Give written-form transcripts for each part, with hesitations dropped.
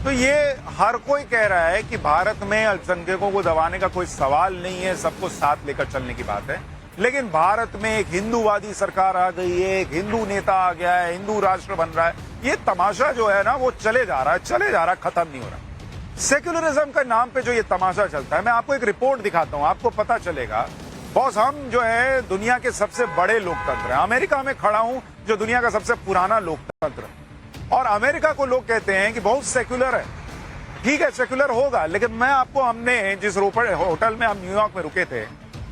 तो ये हर कोई कह रहा है कि भारत में अल्पसंख्यकों को दबाने का कोई सवाल नहीं है, सबको साथ लेकर चलने की बात है। लेकिन भारत में एक हिंदूवादी सरकार आ गई है, एक हिंदू नेता आ गया है, हिंदू राष्ट्र बन रहा है। ये तमाशा जो है ना वो चले जा रहा है, खत्म नहीं हो रहा। सेक्युलरिज्म के नाम पे जो ये तमाशा चलता है, मैं आपको एक रिपोर्ट दिखाता हूं, आपको पता चलेगा। बॉस, हम जो है दुनिया के सबसे बड़े लोकतंत्र है। अमेरिका में खड़ा हूं, जो दुनिया का सबसे पुराना लोकतंत्र है। और अमेरिका को लोग कहते हैं कि बहुत सेक्युलर है। ठीक है, सेक्युलर होगा, लेकिन मैं आपको, हमने जिस होटल में हम न्यूयॉर्क में रुके थे,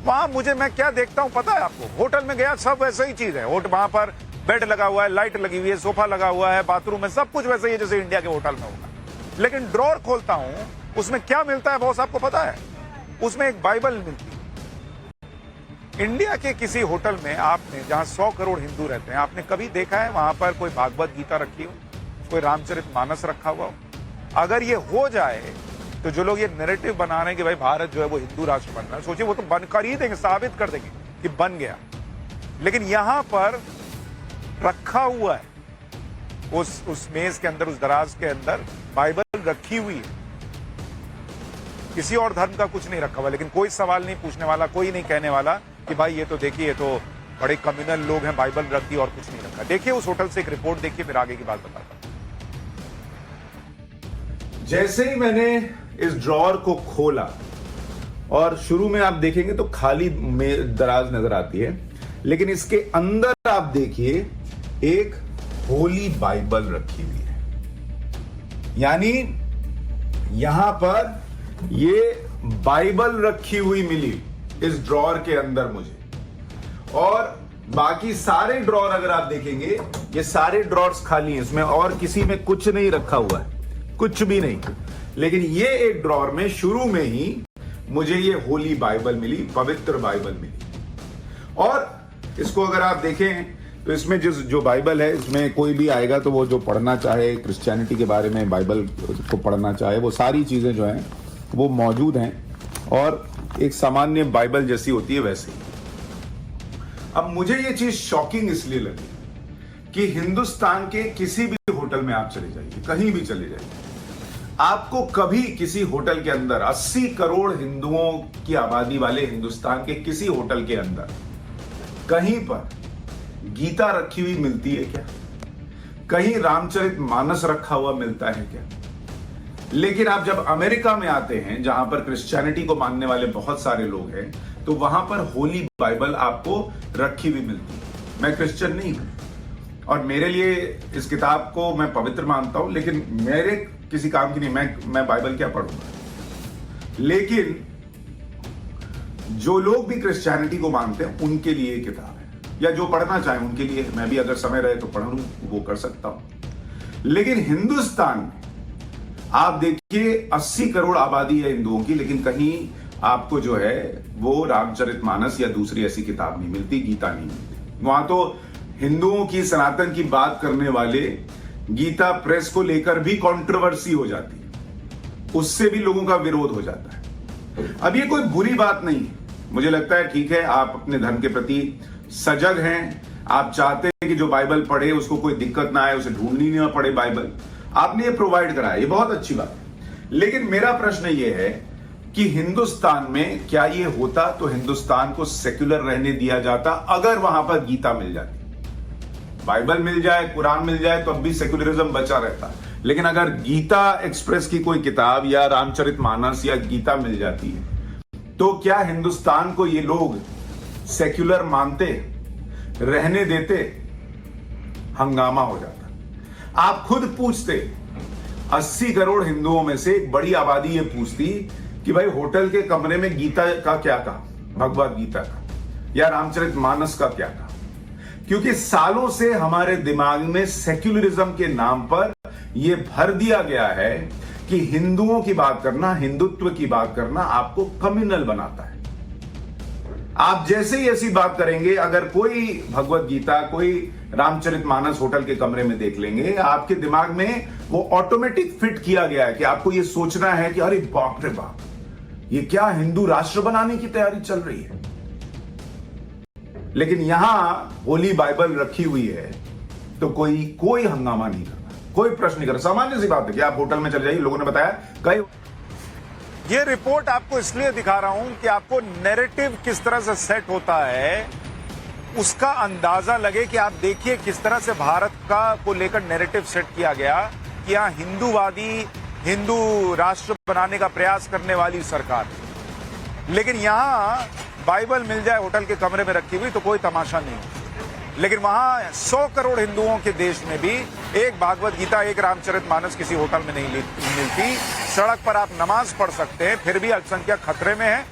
वहां मैं क्या देखता हूं पता है आपको? होटल में गया, सब वैसे ही चीज है। वहां पर बेड लगा हुआ है, लाइट लगी हुई है, सोफा लगा हुआ है, बाथरूम में सब कुछ वैसे ही है जैसे इंडिया के होटल में होगा। लेकिन ड्रॉर खोलता हूं, उसमें क्या मिलता है बॉस आपको पता है? उसमें एक बाइबल मिलती है। इंडिया के किसी होटल में आपने, जहां 100 करोड़ हिंदू रहते हैं, आपने कभी देखा है वहां पर कोई भागवत गीता रखी हो, कोई रामचरितमानस रखा हुआ हो? अगर ये हो जाए तो जो लोग ये नैरेटिव बना रहे हैं कि भाई भारत जो है वो हिंदू राष्ट्र बन रहा है, सोचिए वो तो बन कर ही देंगे, साबित कर देंगे कि बन गया। लेकिन यहां पर रखा हुआ है, उस मेज के अंदर, उस दराज के अंदर बाइबल रखी हुई है। किसी और धर्म का कुछ नहीं रखा हुआ, लेकिन कोई सवाल नहीं पूछने वाला, कोई नहीं कहने वाला कि भाई ये तो देखिए, ये तो बड़े कम्युनल लोग हैं, बाइबल रख दी और कुछ नहीं रखा। देखिए उस होटल से एक रिपोर्ट देखिए, फिर आगे की बात बताता हूं। जैसे ही मैंने इस ड्रॉअर को खोला और शुरू में आप देखेंगे तो खाली दराज नजर आती है, लेकिन इसके अंदर आप देखिए एक होली बाइबल रखी हुई है। यानी यहां पर ये बाइबल रखी हुई मिली इस ड्रॉअर के अंदर मुझे। और बाकी सारे ड्रॉअर अगर आप देखेंगे, ये सारे ड्रॉअर्स खाली हैं, इसमें और किसी में कुछ नहीं रखा हुआ है, कुछ भी नहीं। लेकिन ये एक ड्रॉअर में शुरू में ही मुझे ये होली बाइबल मिली, पवित्र बाइबल मिली। और इसको अगर आप देखें तो इसमें जो बाइबल है, इसमें कोई भी आएगा तो वो जो पढ़ना चाहे, क्रिश्चियनिटी के बारे में बाइबल को पढ़ना चाहे, वो सारी चीजें जो हैं वो मौजूद हैं और एक सामान्य बाइबल जैसी होती है वैसे ही। अब मुझे ये चीज शॉकिंग इसलिए लगी कि हिंदुस्तान के किसी भी होटल में आप चले जाइए, कहीं भी चले जाइए, आपको कभी किसी होटल के अंदर 80 करोड़ हिंदुओं की आबादी वाले हिंदुस्तान के किसी होटल के अंदर कहीं पर गीता रखी हुई मिलती है क्या? कहीं रामचरितमानस रखा हुआ मिलता है क्या? लेकिन आप जब अमेरिका में आते हैं, जहां पर क्रिश्चियनिटी को मानने वाले बहुत सारे लोग हैं, तो वहां पर होली बाइबल आपको रखी हुई मिलती है। मैं क्रिश्चियन नहीं हूं और मेरे लिए इस किताब को मैं पवित्र मानता हूं, लेकिन मेरे किसी काम की नहीं, मैं बाइबल क्या पढ़ूंगा। लेकिन जो लोग भी क्रिश्चियनिटी को मानते हैं उनके लिए ये किताब है, या जो पढ़ना चाहे उनके लिए। मैं भी अगर समय रहे तो पढ़ लूं, वो कर सकता हूं। लेकिन हिंदुस्तान में आप देखिए 80 करोड़ आबादी है हिंदुओं की, लेकिन कहीं आपको जो है वो रामचरितमानस या दूसरी ऐसी किताब नहीं मिलती, गीता नहीं मिलती। वहां तो हिंदुओं की, सनातन की बात करने वाले गीता प्रेस को लेकर भी कंट्रोवर्सी हो जाती है, उससे भी लोगों का विरोध हो जाता है। अब ये कोई बुरी बात नहीं है, मुझे लगता है ठीक है, आप अपने धर्म के प्रति सजग हैं, आप चाहते हैं कि जो बाइबल पढ़े उसको कोई दिक्कत ना आए, उसे ढूंढनी ना पड़े बाइबल, आपने ये प्रोवाइड कराया, ये बहुत अच्छी बात है। लेकिन मेरा प्रश्न ये है कि हिंदुस्तान में क्या ये होता तो हिंदुस्तान को सेक्युलर रहने दिया जाता अगर वहां पर गीता मिल जाती? बाइबल मिल जाए, कुरान मिल जाए तो अब भी सेक्युलरिज्म बचा रहता। लेकिन अगर गीता एक्सप्रेस की कोई किताब या रामचरितमानस या गीता मिल जाती है, तो क्या हिंदुस्तान को ये लोग सेक्युलर मानते, रहने देते? हंगामा हो जाता। आप खुद पूछते, 80 करोड़ हिंदुओं में से एक बड़ी आबादी ये पूछती कि भाई होटल के कमरे में गीता का क्या कहा, भगवत गीता का या रामचरितमानस का क्या कहा? क्योंकि सालों से हमारे दिमाग में सेक्युलरिज्म के नाम पर यह भर दिया गया है कि हिंदुओं की बात करना, हिंदुत्व की बात करना आपको कम्युनल बनाता है। आप जैसे ही ऐसी बात करेंगे, अगर कोई भगवत गीता, कोई रामचरितमानस होटल के कमरे में देख लेंगे, आपके दिमाग में वो ऑटोमेटिक फिट किया गया है कि आपको ये सोचना है कि अरे बाप रे बाप, ये क्या हिंदू राष्ट्र बनाने की तैयारी चल रही है। लेकिन यहां होली बाइबल रखी हुई है तो कोई हंगामा नहीं करता, कोई प्रश्न नहीं कर, सामान्य सी बात है कि आप होटल में चले जाइए, लोगों ने बताया कई। ये रिपोर्ट आपको इसलिए दिखा रहा हूं कि आपको नैरेटिव किस तरह से सेट होता है उसका अंदाजा लगे कि आप देखिए किस तरह से भारत का को लेकर नैरेटिव सेट किया गया कि यहां हिंदूवादी, हिंदू राष्ट्र बनाने का प्रयास करने वाली सरकार। लेकिन यहां बाइबल मिल जाए होटल के कमरे में रखी हुई तो कोई तमाशा नहीं। लेकिन वहां 100 करोड़ हिंदुओं के देश में भी एक भागवत गीता, एक रामचरितमानस किसी होटल में नहीं मिलती। सड़क पर आप नमाज पढ़ सकते हैं, फिर भी अल्पसंख्यक खतरे में है।